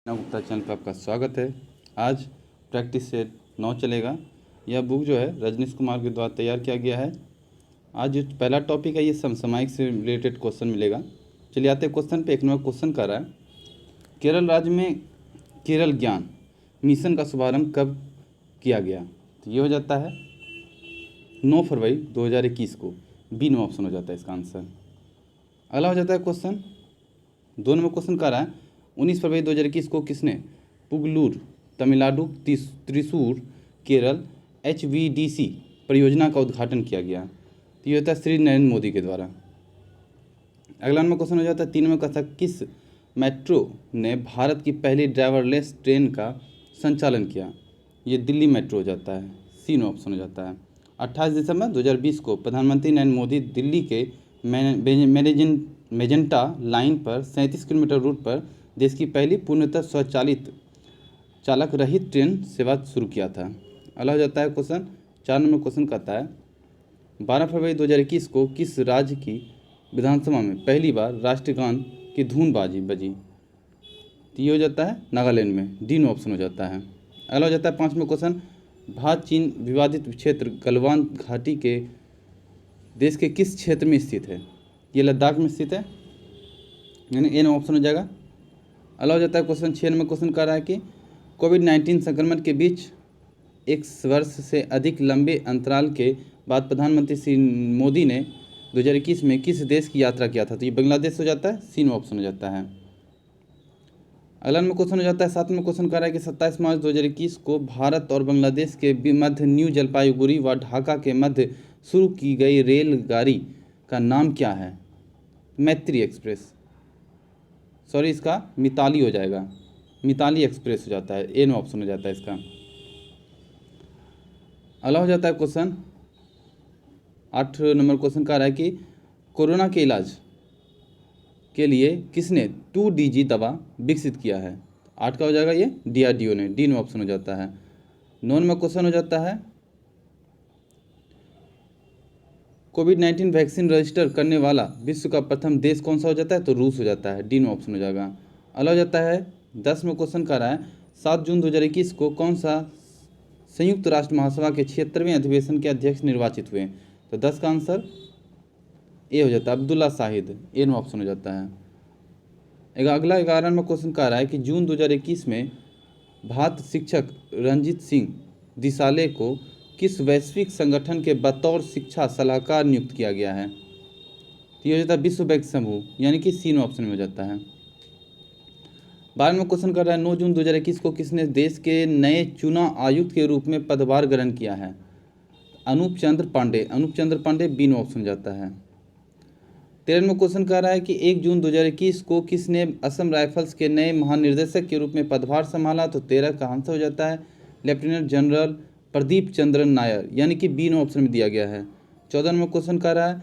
Gupta channel पर आपका स्वागत है। आज प्रैक्टिस सेट 9 चलेगा। यह बुक जो है रजनीश कुमार के द्वारा तैयार किया गया है। आज जो पहला टॉपिक है ये समसामयिक से रिलेटेड क्वेश्चन मिलेगा। चलिए आते हैं क्वेश्चन पे। एक नंबर क्वेश्चन कर रहा है, केरल राज्य में केरल ज्ञान मिशन का शुभारंभ कब किया गया? तो ये हो जाता है 9 फरवरी 2021 को। बी नंबर ऑप्शन हो जाता है इसका आंसर। अगला हो जाता है क्वेश्चन 2 नंबर क्वेश्चन कर रहा है, 19 फरवरी 2021 को किसने पुगलूर तमिलनाडु त्रिशूर केरल HVDC परियोजना का उद्घाटन किया गया? तो ये होता है श्री नरेंद्र मोदी के द्वारा। अगला नंबर क्वेश्चन हो जाता है 3 नंबर का, किस मेट्रो ने भारत की पहली ड्राइवरलेस ट्रेन का संचालन किया? ये दिल्ली मेट्रो हो जाता है। सी नंबर ऑप्शन हो जाता है। 28 दिसंबर 2020 को प्रधानमंत्री नरेंद्र मोदी दिल्ली के मेजेंटा लाइन पर 37 किलोमीटर रूट पर देश की पहली पूर्णतः स्वचालित चालक रहित ट्रेन सेवा शुरू किया था। अगला हो जाता है क्वेश्चन 4 नंबर क्वेश्चन कहता है, 12 फरवरी 2021 को किस राज्य की विधानसभा में पहली बार राष्ट्रगान की धुन बजी? तो ये हो जाता है नागालैंड में। डी नो ऑप्शन हो जाता है। अगला हो जाता है 5 में क्वेश्चन, भारत चीन विवादित क्षेत्र गलवान घाटी के देश के किस क्षेत्र में स्थित है? ये लद्दाख में स्थित है, यानी ए ऑप्शन हो जाएगा। अगला हो जाता है क्वेश्चन 6 में क्वेश्चन कर रहा है कि कोविड-19 संक्रमण के बीच 1 वर्ष से अधिक लंबे अंतराल के बाद प्रधानमंत्री श्री मोदी ने 2021 में किस देश की यात्रा किया था? तो ये बांग्लादेश हो जाता है। सी ऑप्शन हो जाता है। अगला में क्वेश्चन हो जाता है 7 में क्वेश्चन कर रहा है कि 27 मार्च 2021 को भारत और बांग्लादेश के मध्य न्यू जलपाईगुड़ी व ढाका के मध्य शुरू की गई रेलगाड़ी का नाम क्या है? मैत्री एक्सप्रेस, सॉरी इसका मिताली हो जाएगा। मिताली एक्सप्रेस हो जाता है। ए नो ऑप्शन हो जाता है इसका। अगला हो जाता है क्वेश्चन 8 नंबर क्वेश्चन का रहा है कि कोरोना के इलाज के लिए किसने 2DG दवा विकसित किया है? 8 का हो जाएगा ये DRDO ने। डी नो ऑप्शन हो जाता है। 9 नंबर क्वेश्चन हो जाता है, कोविड-19 वैक्सीन रजिस्टर करने वाला विश्व का प्रथम देश कौन सा हो जाता है? तो रूस हो जाता है। डी नो ऑप्शन हो जाएगा। अगला हो जाता है 10 में क्वेश्चन कर रहा है, 7 जून 2021 को कौन सा संयुक्त राष्ट्र महासभा के 76वें अधिवेशन के अध्यक्ष निर्वाचित हुए? तो 10 का आंसर ए हो जाता है, अब्दुल्ला शाहिद। ए नो ऑप्शन हो जाता है। अगला 11 में क्वेश्चन कर रहा है कि जून 2021 में भारत शिक्षक रंजीत सिंह दिसाले को किस वैश्विक संगठन के बतौर शिक्षा सलाहकार नियुक्त किया गया है? तो ये हो जाता है विश्व बैंक समूह, यानी कि सी ऑप्शन में हो जाता है। 12 में क्वेश्चन कर रहा है, 9 जून 2021 को किसने देश के नए चुनाव आयुक्त के रूप में पदभार ग्रहण किया है? अनूप चंद्र पांडे। अनूप चंद्र पांडे बी ऑप्शन हो जाता है। 13 में क्वेश्चन कर रहा है कि 1 जून 2021 को किसने असम राइफल्स के नए महानिर्देशक के रूप में पदभार संभाला? तो 13 का आंसर हो जाता है लेफ्टिनेंट जनरल प्रदीप चंद्रन नायर, यानी कि बी ऑप्शन में दिया गया है। 14 में क्वेश्चन कर रहा है,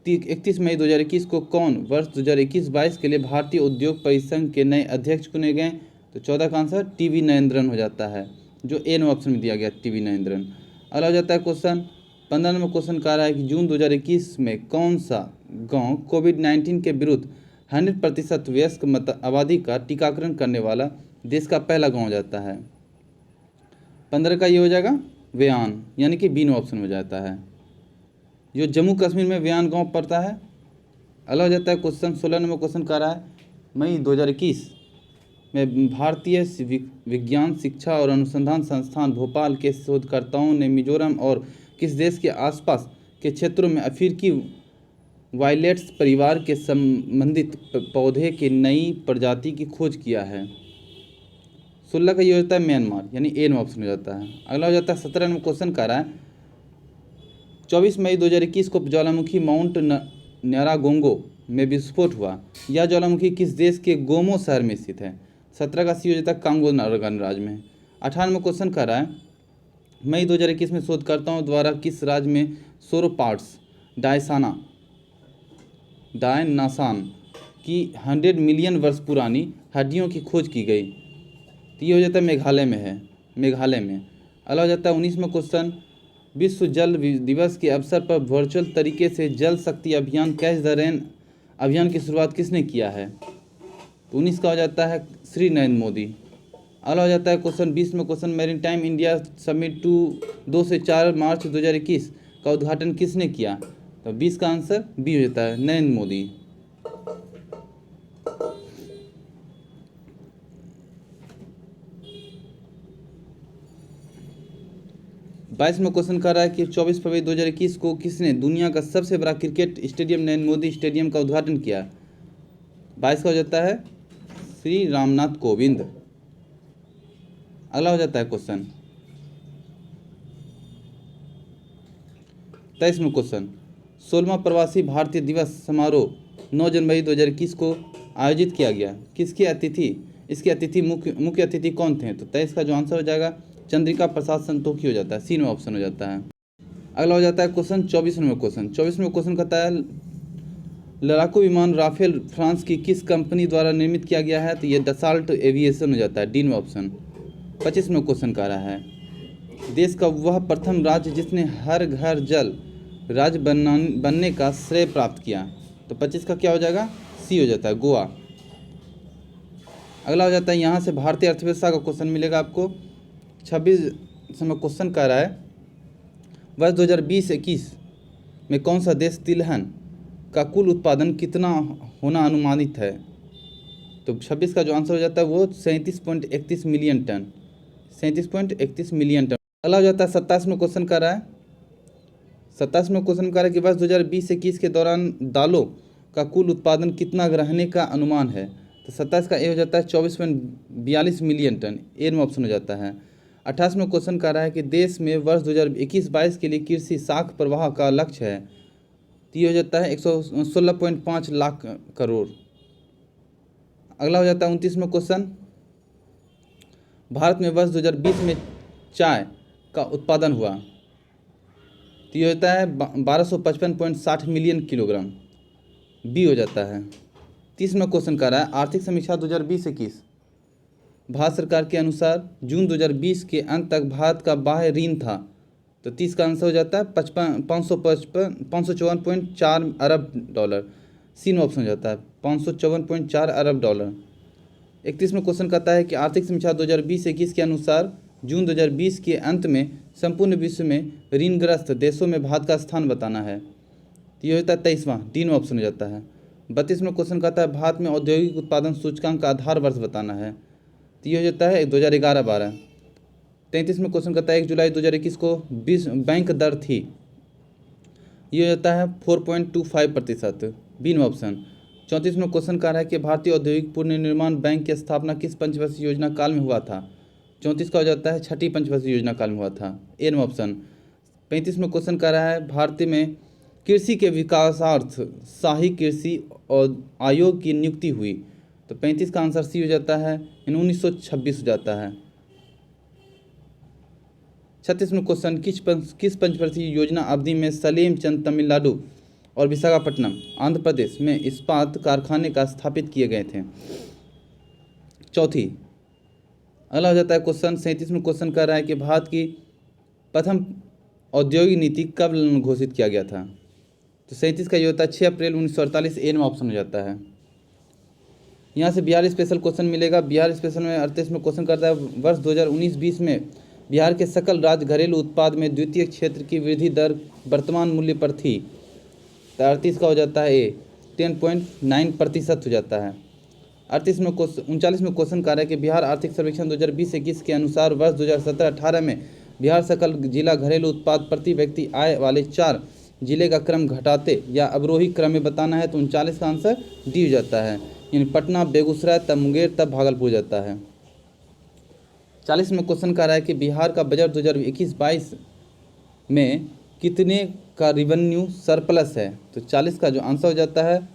31 मई 2021 को कौन वर्ष 2021-22 के लिए भारतीय उद्योग परिसंघ के नए अध्यक्ष चुने गए? तो 14 का आंसर टीवी नरेंद्रन हो जाता है, जो ए ऑप्शन में दिया गया, टीवी नरेंद्रन। अगला हो जाता है क्वेश्चन 15 में क्वेश्चन कर रहा है कि जून 2021 में कौन सा गाँव कोविड-19 के विरुद्ध 100% वयस्क आबादी का टीकाकरण करने वाला देश का पहला गाँव हो जाता है? 15 का ये हो जाएगा व्यान, यानी कि बी ऑप्शन हो जाता है, जो जम्मू कश्मीर में व्यान गांव पड़ता है। अगला हो जाता है क्वेश्चन 16 नंबर क्वेश्चन कर रहा है, मई 2021 में भारतीय विज्ञान शिक्षा और अनुसंधान संस्थान भोपाल के शोधकर्ताओं ने मिजोरम और किस देश के आसपास के क्षेत्रों में अफ्रीकी वायलेट्स परिवार के संबंधित पौधे की नई प्रजाति की खोज किया है? 16 का ये होता है म्यांमार, यानी ए ऑप्शन हो जाता है। अगला हो जाता है 17 नंबर क्वेश्चन कर रहा है, 24 मई 2021 को ज्वालामुखी माउंट न्यारागोंगो में विस्फोट हुआ। यह ज्वालामुखी किस देश के गोमो शहर में स्थित है? 17 का सी हो जाता है कांगो गणराज्य में। 18 में क्वेश्चन कर रहा है, मई 2021 में शोधकर्ताओं द्वारा किस राज्य में सोरोपाड्स डायनासान की 100 मिलियन वर्ष पुरानी हड्डियों की खोज की गई? तो ये हो जाता है मेघालय में है, मेघालय में। अगला हो जाता है 19 में क्वेश्चन, विश्व जल दिवस के अवसर पर वर्चुअल तरीके से जल शक्ति अभियान कैच द रेन अभियान की शुरुआत किसने किया है? तो 19 का हो जाता है श्री नरेंद्र मोदी। अगला हो जाता है क्वेश्चन 20 में क्वेश्चन, मैरीटाइम इंडिया समिट 2 से 4 मार्च 2021 का उद्घाटन किसने किया? तो 20 का आंसर बी हो जाता है, नरेंद्र मोदी। 22 में क्वेश्चन कर रहा है कि 24 फरवरी 2021 को किसने दुनिया का सबसे बड़ा cricket stadium Narendra Modi stadium का उद्घाटन किया? 22 का हो जाता है श्री रामनाथ कोविंद। अगला हो जाता है क्वेश्चन 23 में क्वेश्चन, 16वां प्रवासी भारतीय दिवस समारोह 9 जनवरी 2021 को आयोजित किया गया, किसकी अतिथि, इसके अतिथि मुख्य अतिथि कौन थे? तो 23 का जो आंसर हो जाएगा चंद्रिका प्रसाद संतोखी हो जाता है, सी में ऑप्शन हो जाता है। अगला हो जाता है क्वेश्चन 24 में क्वेश्चन, 24 में क्वेश्चन कहता है लड़ाकू विमान राफेल फ्रांस की किस कंपनी द्वारा निर्मित किया गया है? तो ये दसाल्ट एविएशन हो जाता है, डी में ऑप्शन। 25 में क्वेश्चन कह रहा है देश का वह प्रथम राज्य जिसने हर घर जल राज्य बनने का श्रेय प्राप्त किया? तो 25 का क्या हो जाएगा? सी हो जाता है, गोवा। अगला हो जाता है यहाँ से भारतीय अर्थव्यवस्था का क्वेश्चन मिलेगा आपको। 26 में क्वेश्चन कह रहा है वर्ष 2020-21 में कौन सा देश तिलहन का कुल उत्पादन कितना होना अनुमानित है? तो 26 का जो आंसर हो जाता है वो 37.31 मिलियन टन, 37.31 मिलियन टन। अगला हो जाता है 27 में क्वेश्चन कर रहा है, 27 में क्वेश्चन कर रहा है कि वर्ष 2020-21 के दौरान दालों का कुल उत्पादन कितना रहने का अनुमान है? तो 27 का ए हो जाता है 24.42 मिलियन टन, ए में ऑप्शन हो जाता है। 28 में क्वेश्चन कर रहा है कि देश में वर्ष 2021-22 के लिए कृषि साख प्रवाह का लक्ष्य है, तो ये हो जाता है 116.5 लाख करोड़। अगला हो जाता है 29 में क्वेश्चन, भारत में वर्ष 2020 में चाय का उत्पादन हुआ, तो ये होता है 1255.60 मिलियन किलोग्राम, बी हो जाता है। 30 में क्वेश्चन कर रहा है आर्थिक समीक्षा 2020-21 भारत सरकार के अनुसार जून 2020 के अंत तक भारत का बाह्य ऋण था, तो 30 का आंसर हो जाता है 554.4 अरब डॉलर, सी में ऑप्शन हो जाता है 554.4 अरब डॉलर। 31 में क्वेश्चन कहता है कि आर्थिक समीक्षा 2020-21 के अनुसार जून 2020 के अंत में संपूर्ण विश्व में ऋणग्रस्त देशों में भारत का स्थान बताना है, तो ये होता है 23वां, डी में ऑप्शन हो जाता है। 32 में क्वेश्चन कहता है भारत में औद्योगिक उत्पादन सूचकांक का आधार वर्ष बताना है, तो ये हो जाता है 2011-12। 33 में क्वेश्चन कहता है 1 जुलाई 2021 को बैंक दर थी, ये हो जाता है 4.25%, बी में ऑप्शन। 34 में क्वेश्चन कह रहा है कि भारतीय औद्योगिक पुनर्निर्माण बैंक की स्थापना किस पंचवर्षीय योजना काल में हुआ था? 34 का हो जाता है छठी पंचवर्षीय योजना काल में हुआ था, ए में ऑप्शन। 35 में क्वेश्चन कह रहा है भारत में कृषि के विकासार्थ शाही कृषि और आयोग की नियुक्ति हुई, तो 35 का आंसर सी हो जाता है, 1926 हो जाता है। 36 में क्वेश्चन किस पंचवर्षीय योजना अवधि में सलेम चंद तमिलनाडु और विशाखापट्टनम आंध्र प्रदेश में इस्पात कारखाने का स्थापित किए गए थे? चौथी। अगला हो जाता है क्वेश्चन 37 में क्वेश्चन कर रहा है कि भारत की प्रथम औद्योगिक नीति कब घोषित किया गया था? तो 37 का ये होता है 6 अप्रैल 1948, ए में ऑप्शन हो जाता है। यहाँ से बिहार स्पेशल क्वेश्चन मिलेगा। बिहार स्पेशल में 38 में क्वेश्चन करता है वर्ष 2019-20 में बिहार के सकल राज्य घरेलू उत्पाद में द्वितीय क्षेत्र की वृद्धि दर वर्तमान मूल्य पर थी, तो 38 का हो जाता है ए 10.9% हो जाता है। 38 में 39 में क्वेश्चन कर रहा है कि बिहार आर्थिक सर्वेक्षण 2020-21 के अनुसार वर्ष 2017-18 में बिहार सकल जिला घरेलू उत्पाद प्रति व्यक्ति आय वाले 4 जिले का क्रम घटाते या अवरोही क्रम में बताना है, तो 39 का आंसर डी हो जाता है, यानी पटना, बेगूसराय, तब मुंगेर, तब भागलपुर जाता है। 40 में क्वेश्चन कर रहा है कि बिहार का बजट 2021-22 में कितने का रिवेन्यू सरप्लस है? तो 40 का जो आंसर हो जाता है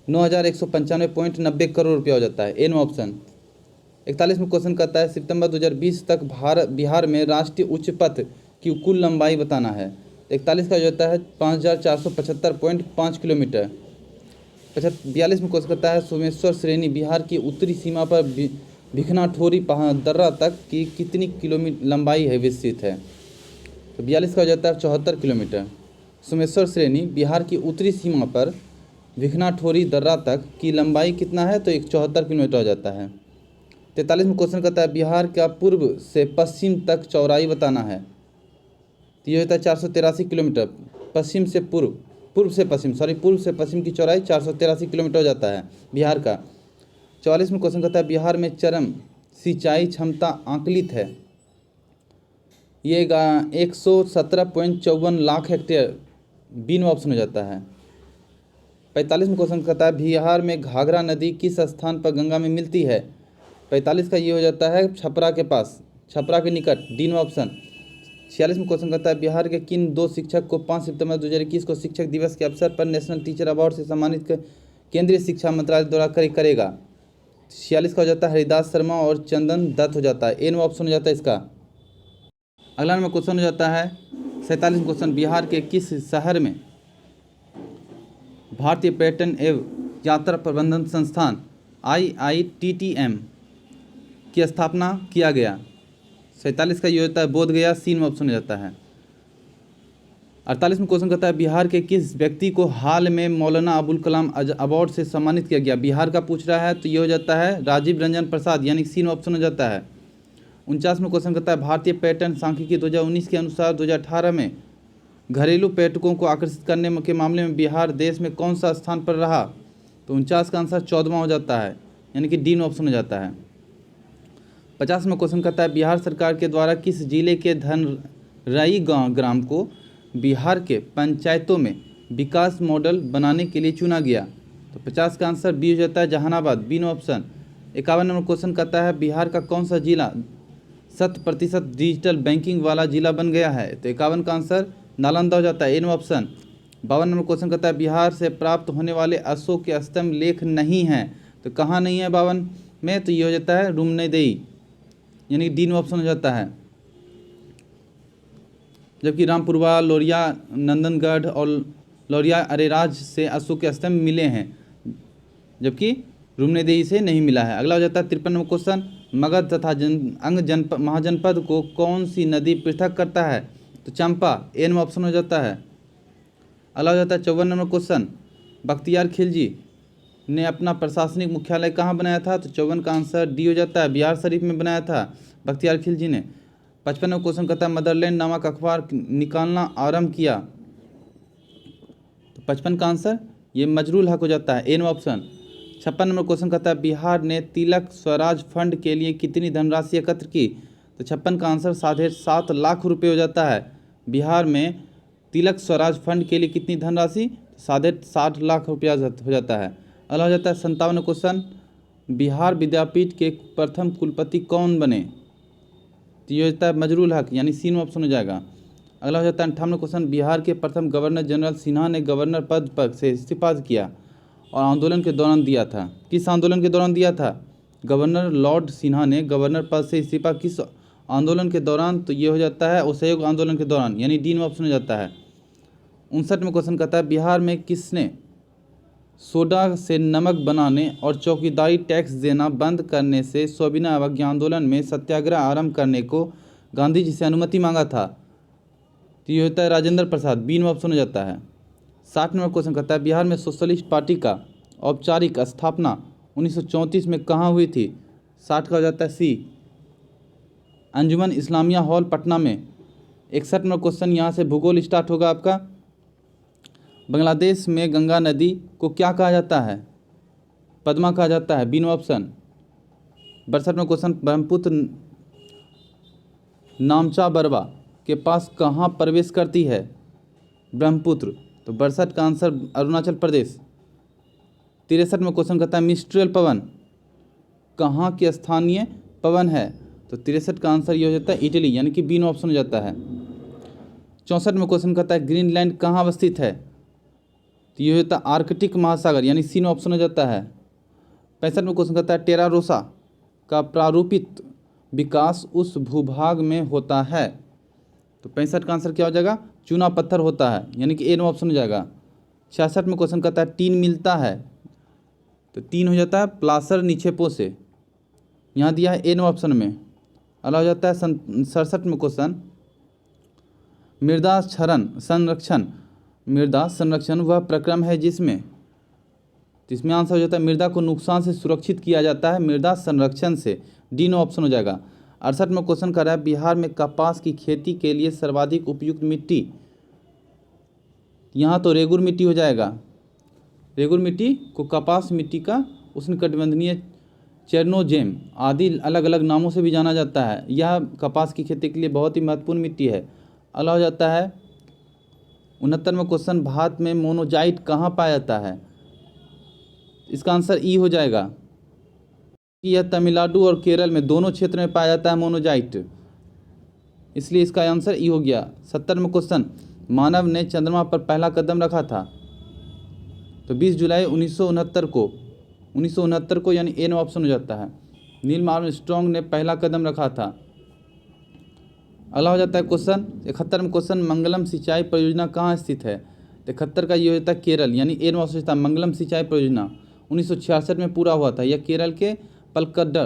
9,195.90 करोड़ रुपया हो जाता है, ए में ऑप्शन। 41 में क्वेश्चन करता है सितंबर 2020 तक बिहार में राष्ट्रीय उच्च पथ की कुल लंबाई बताना है। 41 का जो होता है 5,475.5 किलोमीटर। 42 में क्वेश्चन करता है सोमेश्वर श्रेणी बिहार की उत्तरी सीमा पर भिखनाठोरी दर्रा तक की कितनी किलोमीटर लंबाई है विस्तृत है? तो 42 का हो जाता है 74 किलोमीटर। सोमेश्वर श्रेणी बिहार की उत्तरी सीमा पर भिखनाठोरी दर्रा तक की लंबाई कितना है, तो 174 किलोमीटर हो जाता है। 43वां क्वेश्चन कहता है बिहार का पूर्व से पश्चिम तक चौड़ाई बताना है, तो ये होता है 483 किलोमीटर। पश्चिम से पूर्व, पूर्व से पश्चिम की चौड़ाई 483 किलोमीटर हो जाता है बिहार का। 44वां क्वेश्चन कहता है बिहार में चरम सिंचाई क्षमता आंकलित है, ये 117.54 लाख हेक्टेयर, बी में ऑप्शन हो जाता है। 45वां क्वेश्चन कहता है बिहार में घाघरा नदी किस स्थान पर गंगा में मिलती है, 45 का ये हो जाता है छपरा के पास, छपरा के निकट, डी में ऑप्शन। 46वां क्वेश्चन कहता है बिहार के किन दो शिक्षक को 5 सितंबर 2021 को शिक्षक दिवस के अवसर पर नेशनल टीचर अवार्ड से सम्मानित केंद्रीय शिक्षा मंत्रालय द्वारा करेगा, 46 का हो जाता है हरिदास शर्मा और चंदन दत्त हो जाता है, ए में ऑप्शन हो जाता है इसका। अगला नंबर क्वेश्चन हो जाता है 47वां क्वेश्चन बिहार के किस शहर में भारतीय पर्यटन एवं यात्रा प्रबंधन संस्थान IITTM की स्थापना किया गया, 47 का ये होता है बोधगया, सी में ऑप्शन हो जाता है। 48वां क्वेश्चन कहता है बिहार के किस व्यक्ति को हाल में मौलाना अबुल कलाम अवार्ड से सम्मानित किया गया, बिहार का पूछ रहा है, तो ये हो जाता है राजीव रंजन प्रसाद, यानी सी में ऑप्शन हो जाता है। 49वां क्वेश्चन कहता है भारतीय पर्यटन सांख्यिकी 2019 के अनुसार 2018 में घरेलू पर्यटकों को आकर्षित करने के मामले में बिहार देश में कौन सा स्थान पर रहा, तो 49 का आंसर 14वां हो जाता है, यानी कि डी में ऑप्शन हो जाता है। 50वां क्वेश्चन कहता है बिहार सरकार के द्वारा किस जिले के धनरई ग्राम को बिहार के पंचायतों में विकास मॉडल बनाने के लिए चुना गया, तो 50 का आंसर बी हो जाता है जहानाबाद, बी में ऑप्शन। 51 नंबर क्वेश्चन कहता है बिहार का कौन सा जिला 100% डिजिटल बैंकिंग वाला जिला बन गया है, तो 51 का आंसर नालंदा हो जाता है, ए में ऑप्शन। 52 नंबर क्वेश्चन कहता है बिहार से प्राप्त होने वाले अशोक के स्तंभ लेख नहीं हैं, तो कहाँ नहीं है 52 में, तो ये हो जाता है रुमनेदेई, यानी डी में ऑप्शन हो जाता है। जबकि रामपुरवा, लोरिया, नंदनगढ़ और लोरिया अरेराज से अशोक के स्तंभ मिले हैं, जबकि रुमनेदेई से नहीं मिला है। अगला हो जाता है 53 नंबर क्वेश्चन मगध तथा अंग महाजनपद को कौन सी नदी पृथक करता है, तो चंपा, ए में ऑप्शन हो जाता है। अगला हो जाता है 54 नंबर क्वेश्चन बख्तियार खिलजी ने अपना प्रशासनिक मुख्यालय कहाँ बनाया था, तो 54 का आंसर डी हो जाता है, बिहार शरीफ में बनाया था बख्तियार खिलजी ने। 55 नंबर क्वेश्चन कहता है मदरलैंड नामक अखबार निकालना आरंभ किया, तो 55 का आंसर ये मजरूल हक हो जाता है, ए में ऑप्शन। 56 नंबर क्वेश्चन कहता है बिहार ने तिलक स्वराज फंड के लिए कितनी धनराशि एकत्र की, तो 56 का आंसर 7.5 लाख रुपये हो जाता है। बिहार में तिलक स्वराज फंड के लिए कितनी धनराशि, 7.5 लाख रुपया हो जाता है। अगला हो जाता है 57 क्वेश्चन बिहार विद्यापीठ के प्रथम कुलपति कौन बने, तो ये होता है मजरूल हक, यानी सी में ऑप्शन हो जाएगा। अगला हो जाता है 58 क्वेश्चन बिहार के प्रथम गवर्नर जनरल सिन्हा ने गवर्नर पद पर से इस्तीफा किया और आंदोलन के दौरान दिया था, किस आंदोलन के दौरान दिया था, गवर्नर लॉर्ड सिन्हा ने गवर्नर पद से इस्तीफा किस आंदोलन के दौरान, तो ये हो जाता है असहयोग आंदोलन के दौरान, यानी डी में ऑप्शन हो जाता है। 59 में क्वेश्चन कहता है बिहार में किसने सोडा से नमक बनाने और चौकीदारी टैक्स देना बंद करने से सविनय अवज्ञा आंदोलन में सत्याग्रह आरंभ करने को गांधी जी से अनुमति मांगा था, तो ये होता है राजेंद्र प्रसाद, बी में ऑप्शन हो जाता है। 60 नंबर क्वेश्चन कहता है बिहार में सोशलिस्ट पार्टी का औपचारिक स्थापना 1934 में कहाँ हुई थी, 60 का हो जाता है सी, अंजुमन इस्लामिया हॉल पटना में। 61 नंबर क्वेश्चन यहाँ से भूगोल स्टार्ट होगा आपका, बांग्लादेश में गंगा नदी को क्या कहा जाता है, पद्मा कहा जाता है, बी में ऑप्शन। 62 में क्वेश्चन ब्रह्मपुत्र नामचा बरवा के पास कहाँ प्रवेश करती है, ब्रह्मपुत्र, तो 62 का आंसर अरुणाचल प्रदेश। 63 में क्वेश्चन कहता है मिस्ट्रियल पवन कहाँ के स्थानीय पवन है, तो 63 का आंसर ये हो जाता है इटली, यानी कि बी में ऑप्शन हो जाता है। 64 में क्वेश्चन कहता है ग्रीनलैंड कहाँ अवस्थित है, तो ये होता है आर्कटिक महासागर, यानी सी में ऑप्शन हो जाता है। 65 में क्वेश्चन कहता है टेरा रोसा का प्रारूपित विकास उस भूभाग में होता है, तो 65 का आंसर क्या हो जाएगा, चूना पत्थर होता है, यानी कि ए में ऑप्शन हो जाएगा। 66 में क्वेश्चन कहता है टीन मिलता है, तो टीन हो जाता है प्लासर निक्षेपों से, यहाँ दिया है ए में ऑप्शन में। अगला हो जाता है 67 में क्वेश्चन मृदा संरक्षण वह प्रक्रम है जिसमें तो इसमें आंसर हो जाता है मृदा को नुकसान से सुरक्षित किया जाता है मृदा संरक्षण से, डी नो ऑप्शन हो जाएगा। 68वां क्वेश्चन कर रहा है बिहार में कपास की खेती के लिए सर्वाधिक उपयुक्त मिट्टी, यहाँ तो रेगुर मिट्टी हो जाएगा। रेगुर मिट्टी को कपास मिट्टी का उष्णकटिबंधीय चेरनोजेम आदि अलग अलग नामों से भी जाना जाता है। यह कपास की खेती के लिए बहुत ही महत्वपूर्ण मिट्टी है। अगला हो जाता है 69वां क्वेश्चन भारत में मोनोजाइट कहाँ पाया जाता है, इसका आंसर ई हो जाएगा। यह तमिलनाडु और केरल में दोनों क्षेत्र में पाया जाता है मोनोजाइट, इसलिए इसका आंसर ई हो गया। 70वां क्वेश्चन मानव ने चंद्रमा पर पहला कदम रखा था, तो 20 जुलाई 1969 को यानी ए ऑप्शन हो जाता है। नील आर्मस्ट्रांग ने पहला कदम रखा था। अगला हो जाता है क्वेश्चन 71वां क्वेश्चन मंगलम सिंचाई परियोजना कहाँ स्थित है, 71 का ये हो जाता है केरल, यानी ए ऑप्शन होता है। मंगलम सिंचाई परियोजना 1966 में पूरा हुआ था। यह केरल के पलक्कड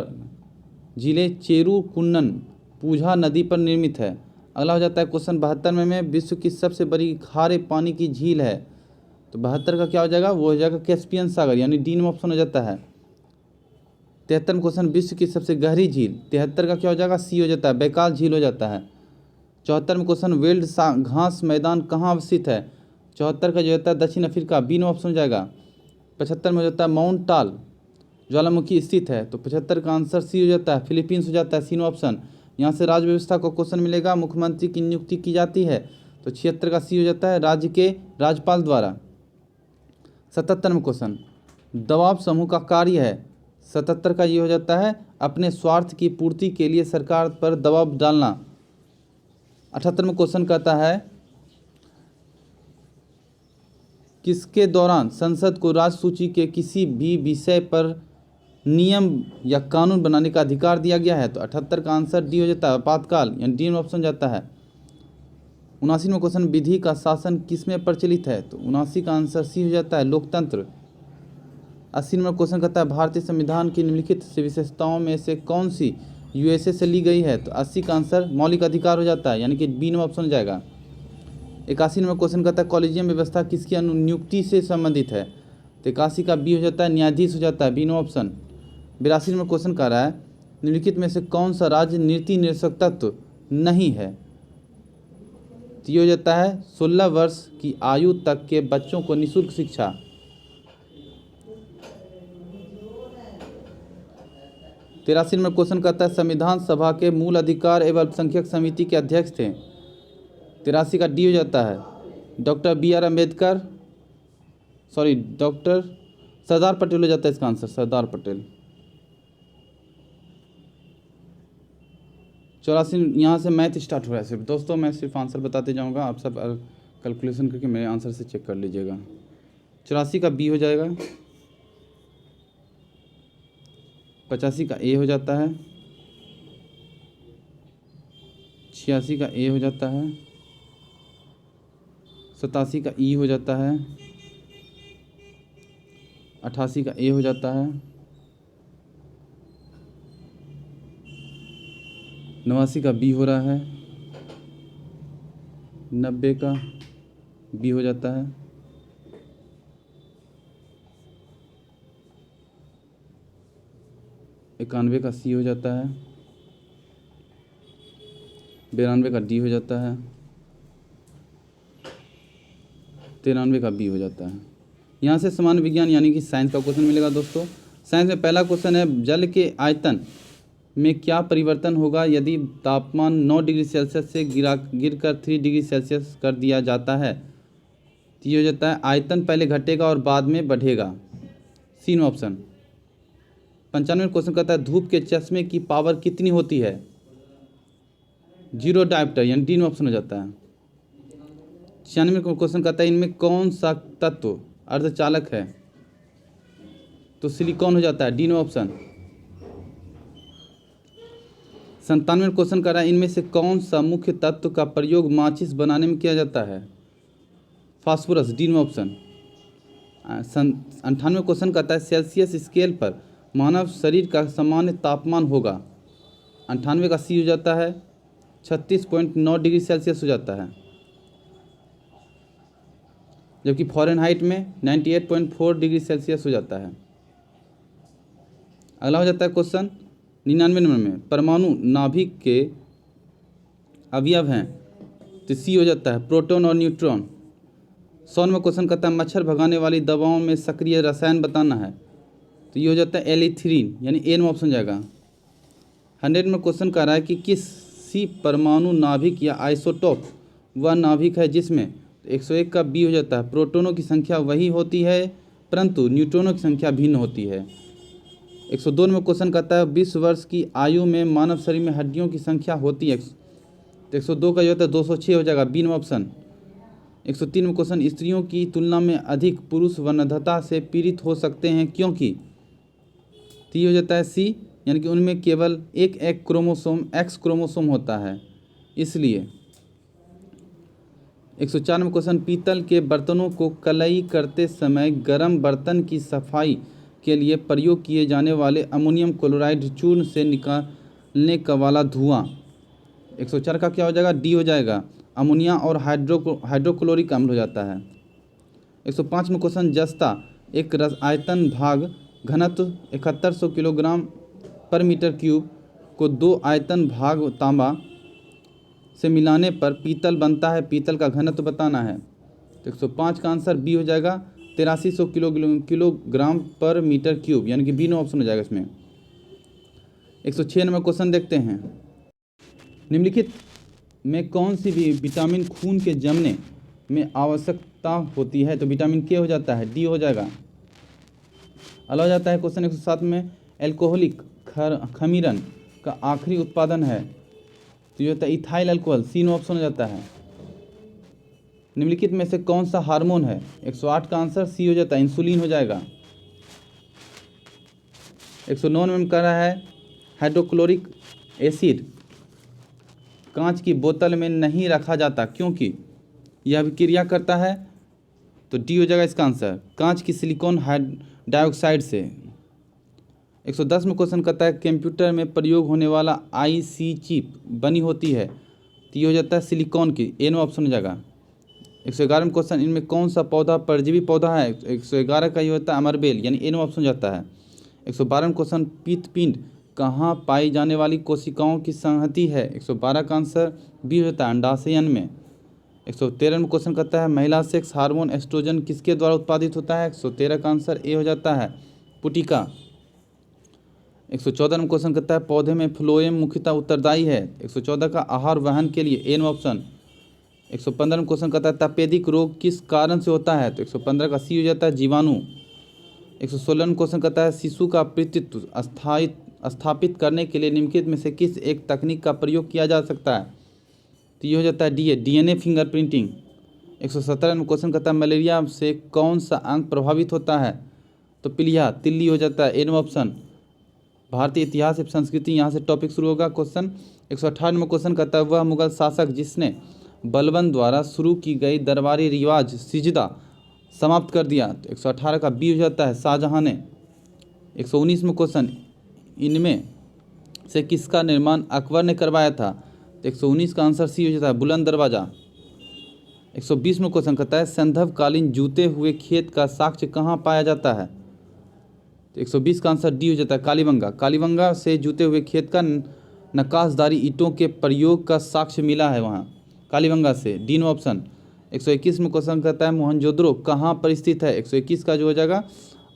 जिले चेरुकुन्नन पूझा नदी पर निर्मित है। अगला हो जाता है क्वेश्चन 72 में विश्व की सबसे बड़ी खारे पानी की झील है, तो 72 का क्या हो जाएगा, वो हो जाएगा कैस्पियन सागर, यानी डी ऑप्शन हो जाता है। 73वां क्वेश्चन विश्व की सबसे गहरी झील, 73 का क्या हो जाएगा, सी हो जाता है, बैकाल झील हो जाता है। 74वां क्वेश्चन वेल्ड घास मैदान कहाँ अवस्थित है, 74 का जो होता है दक्षिण अफ्रीका, बी ऑप्शन हो जाएगा। 75 में हो जाता है माउंट टाल ज्वालामुखी स्थित है, तो 75 का आंसर सी हो जाता है, फिलीपींस हो जाता है, सी ऑप्शन। यहाँ से राज्य व्यवस्था को क्वेश्चन मिलेगा, मुख्यमंत्री की नियुक्ति की जाती है, तो 76 का सी हो जाता है, राज्य के राज्यपाल द्वारा। 77वां क्वेश्चन दबाव समूह का कार्य है, 77 का ये हो जाता है अपने स्वार्थ की पूर्ति के लिए सरकार पर दबाव डालना। 78वां क्वेश्चन कहता है किसके दौरान संसद को राज्य सूची के किसी भी विषय पर नियम या कानून बनाने का अधिकार दिया गया है, तो 78 का आंसर डी हो जाता है, आपातकाल, यानी डी ऑप्शन जाता है। 79वां क्वेश्चन विधि का शासन किसमें प्रचलित है, तो 79 का आंसर सी हो जाता है, लोकतंत्र। 80वां क्वेश्चन कहता है भारतीय संविधान की निम्नलिखित से विशेषताओं में से कौन सी यूएसए से ली गई है, तो 80 का आंसर मौलिक अधिकार हो जाता है, यानी कि बी ऑप्शन हो जाएगा। 81वां क्वेश्चन कहता है कॉलेजियम व्यवस्था किसकी नियुक्ति से संबंधित है, तो 81 का बी हो जाता है, न्यायाधीश हो जाता है, बी ऑप्शन। 82वां क्वेश्चन कह रहा है निम्नलिखित में से कौन सा राज्य नीति निरक्षरत्व नहीं है, तो ये हो जाता है 16 वर्ष की आयु तक के बच्चों को निःशुल्क शिक्षा। 83वां क्वेश्चन कहता है संविधान सभा के मूल अधिकार एवं अल्पसंख्यक समिति के अध्यक्ष थे, 83 का डी हो जाता है, doctor BR Ambedkar, doctor Sardar Patel हो जाता है इसका आंसर, सरदार पटेल। 84 यहाँ से मैथ स्टार्ट हो रहा है सिर्फ दोस्तों, मैं सिर्फ आंसर बताते जाऊँगा, आप सब कैलकुलेशन करके मेरे आंसर से चेक कर लीजिएगा। 84 का बी हो जाएगा, 85 का ए हो जाता है, 86 का ए हो जाता है, 87 का ई हो जाता है, 88 का ए हो जाता है, 89 का बी हो रहा है, 90 का बी हो जाता है, 91 का सी हो जाता है, 92 का डी हो जाता है, 93 का बी हो जाता है। यहाँ से सामान्य विज्ञान यानी कि साइंस का क्वेश्चन मिलेगा दोस्तों। साइंस में पहला क्वेश्चन है जल के आयतन में क्या परिवर्तन होगा यदि तापमान 9 डिग्री सेल्सियस से गिरकर 3 डिग्री सेल्सियस कर दिया जाता है, तो ये हो जाता है आयतन पहले घटेगा और बाद में बढ़ेगा, सी ऑप्शन। 95 क्वेश्चन कहता है धूप के चश्मे की पावर कितनी होती है, 0 डायोप्टर, यानी डी ऑप्शन हो जाता है। 96 क्वेश्चन कहता है इनमें कौन सा तत्व अर्धचालक है, तो सिलिकॉन हो जाता है, डी ऑप्शन। 97 क्वेश्चन कर रहा है इनमें से कौन सा मुख्य तत्व का प्रयोग माचिस बनाने में किया जाता है, फास्फोरस, डी ऑप्शन। 98 क्वेश्चन कहता है सेल्सियस स्केल पर मानव शरीर का सामान्य तापमान होगा, 98 का सी हो जाता है, 36.9 डिग्री सेल्सियस हो जाता है। जबकि फ़ारेनहाइट में 98.4 डिग्री सेल्सियस हो जाता है। अगला हो जाता है क्वेश्चन 99 नंबर में, परमाणु नाभिक के अवयव हैं, तो सी हो जाता है प्रोटॉन और न्यूट्रॉन। 100 में क्वेश्चन कहता है मच्छर भगाने वाली दवाओं में सक्रिय रसायन बताना है, तो ये हो जाता है एलिथ्रीन, यानी ए में ऑप्शन हो जाएगा। 100 में क्वेश्चन कह रहा है कि किसी परमाणु नाभिक या आइसोटोप वह नाभिक है जिसमें, तो 101 का बी हो जाता है प्रोटॉनों की संख्या वही होती है परंतु न्यूट्रॉनों की संख्या भिन्न होती है। 102 में क्वेश्चन कहता है 20 वर्ष की आयु में मानव शरीर में हड्डियों की संख्या होती है, तो 102 का जो होता है 206 हो जाएगा, बी में ऑप्शन। 103 में क्वेश्चन स्त्रियों की तुलना में अधिक पुरुष वन्यता से पीड़ित हो सकते हैं क्योंकि, तो ये हो जाता है सी, यानी कि उनमें केवल एक एक्स क्रोमोसोम होता है इसलिए। 104 में क्वेश्चन पीतल के बर्तनों को कलई करते समय गर्म बर्तन की सफाई के लिए प्रयोग किए जाने वाले अमोनियम क्लोराइड चूर्ण से निकालने का वाला धुआं, 104 का क्या हो जाएगा, डी हो जाएगा, अमोनिया और हाइड्रोक्लोरिक अम्ल हो जाता है। 105 में क्वेश्चन जस्ता एक आयतन भाग घनत्व 7100 किलोग्राम पर मीटर क्यूब को 2 आयतन भाग तांबा से मिलाने पर पीतल बनता है, पीतल का घनत्व बताना है, तो 105 का आंसर बी हो जाएगा 8300 किलोग्राम पर मीटर क्यूब, यानी कि बी नो ऑप्शन हो जाएगा इसमें। 106 में क्वेश्चन देखते हैं, निम्नलिखित में कौन सी भी विटामिन खून के जमने में आवश्यकता होती है, तो विटामिन के हो जाता है, डी हो जाएगा। अगला हो जाता है क्वेश्चन 107 में एल्कोहलिक खमीरन का आखिरी उत्पादन है, तो ये होता है इथाइल अल्कोहल, सी नो ऑप्शन हो जाता है। निम्नलिखित में से कौन सा हार्मोन है, 108 का आंसर सी हो जाता है, इंसुलिन हो जाएगा। 109 में कह रहा है हाइड्रोक्लोरिक एसिड कांच की बोतल में नहीं रखा जाता क्योंकि यह अभिक्रिया करता है, तो डी हो जाएगा इसका आंसर, कांच की सिलिकॉन डाइऑक्साइड से। 110 में क्वेश्चन कहता है कंप्यूटर में प्रयोग होने वाला आईसी चिप बनी होती है, तो ये हो जाता है सिलिकॉन की, ए नो ऑप्शन हो जाएगा। 111 में क्वेश्चन इनमें कौन सा पौधा परजीवी पौधा है, 111 का ये होता है अमरबेल, यानी ए नो ऑप्शन हो जाता है। 112 में क्वेश्चन पित्तपिंड कहाँ पाई जाने वाली कोशिकाओं की संहति है, 112 का आंसर बी होता है अंडाशयन में। 113 में क्वेश्चन कहता है महिला सेक्स हार्मोन एस्ट्रोजन किसके द्वारा उत्पादित होता है, 113 का आंसर ए हो जाता है पुटिका। 114 में क्वेश्चन कहता है पौधे में फ्लोएम मुख्यतः उत्तरदायी है, 114 का आहार वहन के लिए, एन ऑप्शन। 115 में क्वेश्चन कहता है तपेदिक रोग किस कारण से होता है, तो 115 का सी हो जाता है जीवाणु। 116 में क्वेश्चन कहता है शिशु का पितृत्व स्थापित करने के लिए निम्नलिखित में से किस एक तकनीक का प्रयोग किया जा सकता है, तो ये हो जाता है डीएनए फिंगरप्रिंटिंग। 117 में क्वेश्चन कहता है मलेरिया से कौन सा अंग प्रभावित होता है, तो पीलिया तिल्ली हो जाता है, एन ऑप्शन। भारतीय इतिहास एवं संस्कृति यहाँ से टॉपिक शुरू होगा। क्वेश्चन 158 में क्वेश्चन कहता है वह मुगल शासक जिसने बलबन द्वारा शुरू की गई दरबारी रिवाज सिजदा समाप्त कर दिया, तो 118 का बी हो जाता है शाहजहाँ ने। 119 में क्वेश्चन इनमें से किसका निर्माण अकबर ने करवाया था, तो 119 का आंसर सी हो जाता है बुलंद दरवाजा। 120 में क्वेश्चन कहता है संदर्भकालीन जूते हुए खेत का साक्ष्य कहाँ पाया जाता है, तो 120 का आंसर डी हो जाता है कालीबंगा। कालीबंगा से जूते हुए खेत का नक्काशदारी ईंटों के प्रयोग का साक्ष्य मिला है वहाँ कालीबंगा से, डी नो ऑप्शन। 121 में क्वेश्चन कहता है मोहनजोदड़ो कहाँ पर स्थित है, 121 का जो हो जाएगा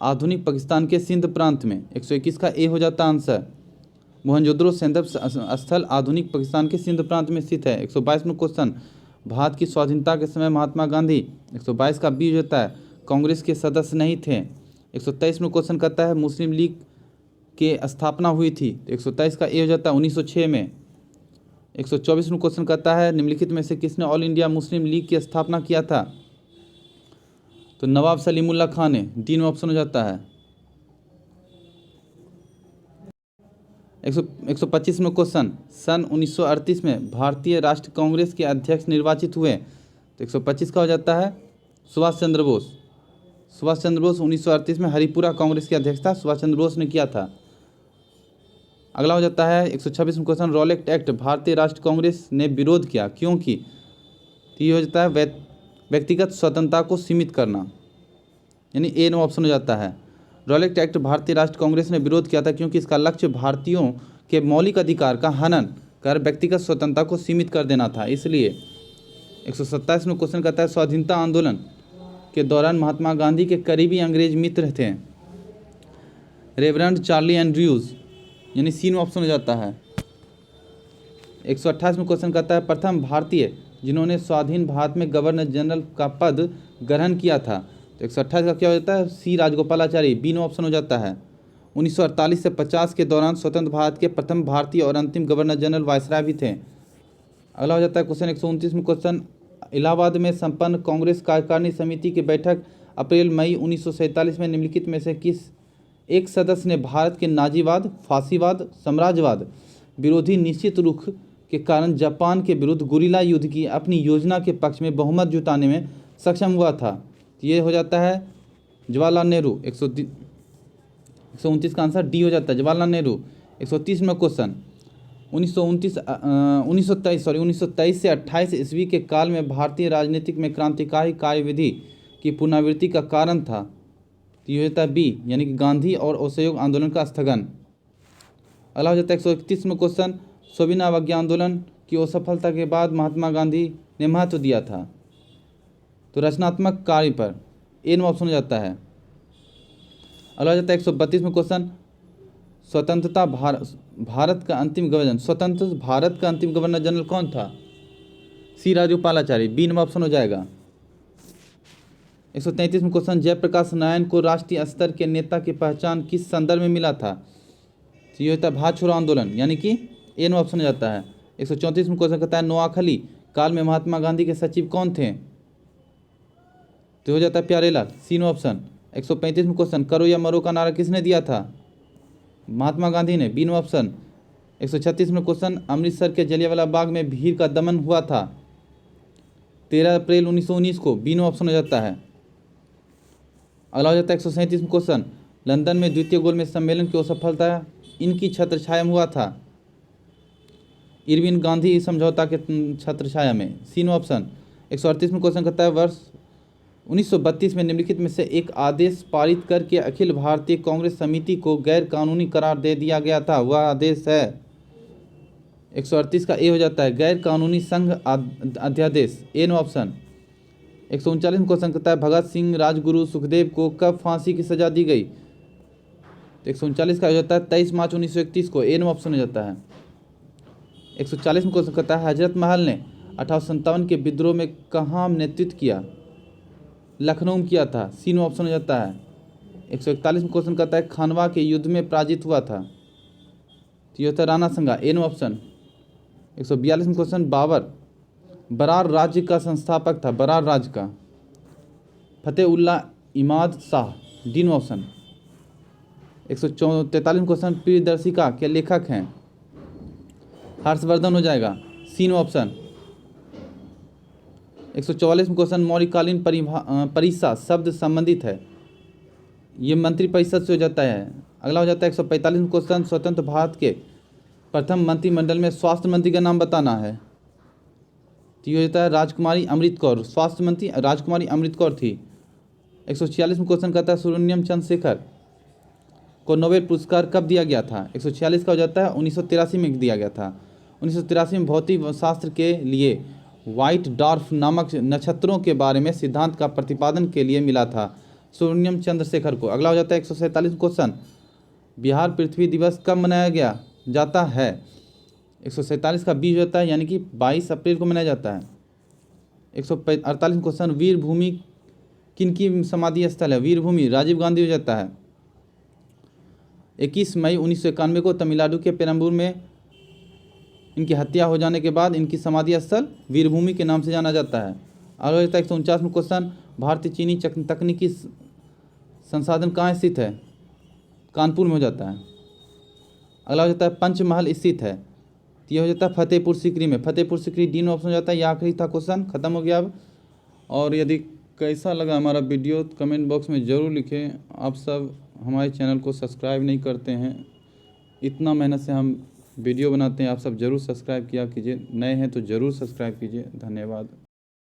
आधुनिक पाकिस्तान के सिंध प्रांत में, 121 का ए हो जाता आंसर। मोहनजोदड़ो संदर्भ स्थल आधुनिक पाकिस्तान के सिंध प्रांत में स्थित है। 122 में क्वेश्चन भारत की स्वाधीनता के समय महात्मा गांधी, 122 का बी हो जाता है कांग्रेस के सदस्य नहीं थे। 123 में क्वेश्चन कहता है मुस्लिम लीग के स्थापना हुई थी, तो 123 का ए हो जाता है 1906 में। 124 में क्वेश्चन कहता है निम्नलिखित में से किसने ऑल इंडिया मुस्लिम लीग की स्थापना किया था, तो नवाब सलीमुल्लाह खान ने, डी में ऑप्शन हो जाता है। 125 में क्वेश्चन सन 1938 में भारतीय राष्ट्र कांग्रेस के अध्यक्ष निर्वाचित हुए, तो 125 का हो जाता है सुभाष चंद्र बोस। सुभाष चंद्र बोस 1938 में हरिपुरा कांग्रेस की अध्यक्षता सुभाष चंद्र बोस ने किया था। अगला हो जाता है 126 में क्वेश्चन रॉलेट एक्ट भारतीय राष्ट्र कांग्रेस ने विरोध किया क्योंकि, तो ये हो जाता है व्यक्तिगत स्वतंत्रता को सीमित करना, यानी ए नो ऑप्शन हो जाता है। रॉलेट एक्ट भारतीय राष्ट्रीय कांग्रेस ने विरोध किया था क्योंकि इसका लक्ष्य भारतीयों के मौलिक अधिकार का हनन कर व्यक्तिगत स्वतंत्रता को सीमित कर देना था, इसलिए 127 में क्वेश्चन कहता है स्वाधीनता आंदोलन के दौरान महात्मा गांधी के करीबी अंग्रेज मित्र थे रेवरेंड चार्ली एंड्रयूज, यानी सी में ऑप्शन हो जाता है। 128 में क्वेश्चन कहता है प्रथम भारतीय जिन्होंने स्वाधीन भारत में गवर्नर जनरल का पद ग्रहण किया था, तो 128 का क्या हो जाता है, सी राजगोपालाचारी, बी नो ऑप्शन हो जाता है। 1948 से 50 के दौरान स्वतंत्र भारत के प्रथम भारतीय और अंतिम गवर्नर जनरल वायसराय भी थे। अगला हो जाता है क्वेश्चन 129 में क्वेश्चन इलाहाबाद में संपन्न कांग्रेस कार्यकारिणी समिति की बैठक अप्रैल मई 1947 में निम्नलिखित में से किस एक सदस्य ने भारत के नाजीवाद, फासीवाद, साम्राज्यवाद विरोधी निश्चित रुख के कारण जापान के विरुद्ध गुरिल्ला युद्ध की अपनी योजना के पक्ष में बहुमत जुटाने में सक्षम हुआ था, तो ये हो जाता है जवाहरलाल नेहरू। 129 का आंसर डी हो जाता है जवाहरलाल नेहरू। 130 में क्वेश्चन 1923 से 28 ईस्वी के काल में भारतीय राजनीतिक में क्रांतिकारी कार्यविधि की पुनरावृत्ति का कारण था, तो ये होता है बी, यानी कि गांधी और असहयोग आंदोलन का स्थगन। अगला हो जाता है 131 में क्वेश्चन सविनय अवज्ञा आंदोलन की असफलता के बाद महात्मा गांधी ने महत्व दिया था, तो रचनात्मक कार्य पर, ए नो ऑप्शन हो जाता है। अगला हो जाता है 132 में क्वेश्चन स्वतंत्र भारत का अंतिम गवर्नर जनरल कौन था, सी राजगोपालाचारी, बी नंबर ऑप्शन हो जाएगा। 133 में क्वेश्चन जयप्रकाश नारायण को राष्ट्रीय स्तर के नेता की पहचान किस संदर्भ में मिला था, तो ये होता है भारत छोड़ो आंदोलन, यानी कि ए नंबर ऑप्शन हो जाता है। 134 में क्वेश्चन कहता है नोआखली काल में महात्मा गांधी के सचिव कौन थे, तो हो जाता है प्यारेलाल, सी नो ऑप्शन। 135 में क्वेश्चन करो या मरो का नारा किसने दिया था, महात्मा गांधी ने, बी नो ऑप्शन। 136 में क्वेश्चन अमृतसर के जलियांवाला बाग में भीड़ का दमन हुआ था 13 अप्रैल 1919 को, बी नो ऑप्शन हो जाता है। अगला हो जाता है 137 में क्वेश्चन लंदन में द्वितीय गोलमेज सम्मेलन की असफलता इनकी छत्रछाया में हुआ था, इरविन गांधी समझौता के छत्रछाया में, सी नो ऑप्शन। 138 में क्वेश्चन कहता है वर्ष 1932 में निम्नलिखित में से एक आदेश पारित करके अखिल भारतीय कांग्रेस समिति को गैर कानूनी करार दे दिया गया था, वह आदेश है 138 का ए हो जाता है गैर कानूनी संघ अध्यादेश, ए नो ऑप्शन। 139 में क्वेश्चन कहता है भगत सिंह राजगुरु सुखदेव को कब फांसी की सजा दी गई, तो 139 का हो जाता है 23 मार्च 1931 को, ए नो ऑप्शन हो जाता है। 140 में क्वेश्चन कहता है हजरत महल ने 1857 के विद्रोह में कहाँ नेतृत्व किया, लखनऊ में किया था, सी नो ऑप्शन हो जाता है। 141 में क्वेश्चन कहता है खानवा के युद्ध में पराजित हुआ था, तो ये होता है राणा संगा, ए नो ऑप्शन। 142 में क्वेश्चन बाबर बरार राज्य का संस्थापक था, बरार राज्य का, Fateh Ullah Imad Shah, D no option. 143 में क्वेश्चन प्रियदर्शिका के लेखक हैं, हर्षवर्धन हो जाएगा, सी नो ऑप्शन। 144 में क्वेश्चन मौलिककालीन परिषद शब्द संबंधित है, ये मंत्री परिषद से हो जाता है। अगला हो जाता है 145 में क्वेश्चन स्वतंत्र भारत के प्रथम मंत्रिमंडल में स्वास्थ्य मंत्री का नाम बताना है, तो ये हो जाता है राजकुमारी अमृत कौर, स्वास्थ्य मंत्री राजकुमारी अमृत कौर थी। 146 में क्वेश्चन कहता है सुब्रमण्यम चंद्रशेखर को नोबेल पुरस्कार कब दिया गया था, 146 का हो जाता है 1983 में दिया गया था। 1983 में भौतिक शास्त्र के लिए व्हाइट डॉर्फ नामक नक्षत्रों के बारे में सिद्धांत का प्रतिपादन के लिए मिला था सुब्रमण्यम चंद्रशेखर को। अगला हो जाता है 147 क्वेश्चन बिहार पृथ्वी दिवस कब मनाया गया जाता है, 147 का बी हो जाता है, यानी कि 22 अप्रैल को मनाया जाता है। 148 क्वेश्चन वीरभूमि किनकी समाधि स्थल है, वीरभूमि राजीव गांधी हो जाता है। 21 मई 1991 को तमिलनाडु के पेरम्बूर में इनकी हत्या हो जाने के बाद इनकी समाधि स्थल वीरभूमि के नाम से जाना जाता है। अगला होता है 149 में क्वेश्चन भारतीय चीनी तकनीकी संसाधन कहाँ स्थित है, कानपुर में हो जाता है। अगला हो जाता है पंचमहल स्थित है, तो ये हो जाता है फतेहपुर सीकरी में, फतेहपुर सीकरी डी ऑप्शन हो जाता है। यह आखिरी था क्वेश्चन, खत्म हो गया अब। और यदि कैसा लगा हमारा वीडियो तो कमेंट बॉक्स में ज़रूर लिखें। आप सब हमारे चैनल को सब्सक्राइब नहीं करते हैं, इतना मेहनत से हम वीडियो बनाते हैं, आप सब ज़रूर सब्सक्राइब किया कीजिए, नए हैं तो ज़रूर सब्सक्राइब कीजिए। धन्यवाद।